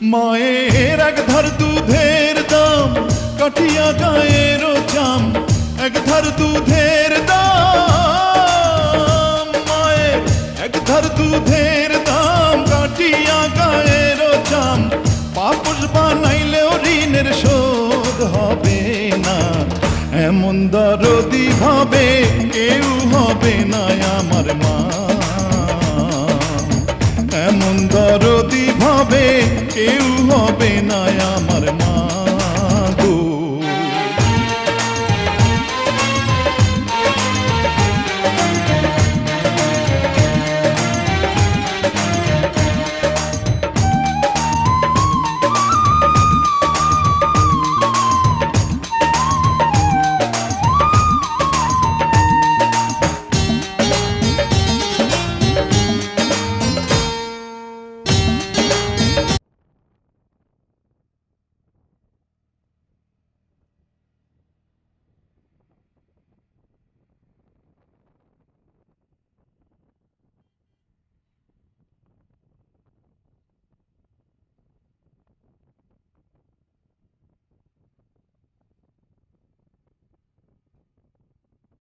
মায়ের এক ধার দুধের দাম কাঠিয়া গায়ের চাম, এক ধার দুধের দাম, মায়ের এক ধার দুধের দাম কাঠিয়া গায়ের চাম, পাপস বানাইলেও ঋণের শোধ হবে না। এমন দরদি ভাবে কেউ হবে না আমার মা, এমন দরদি ভাবে কেউ হবে না আমার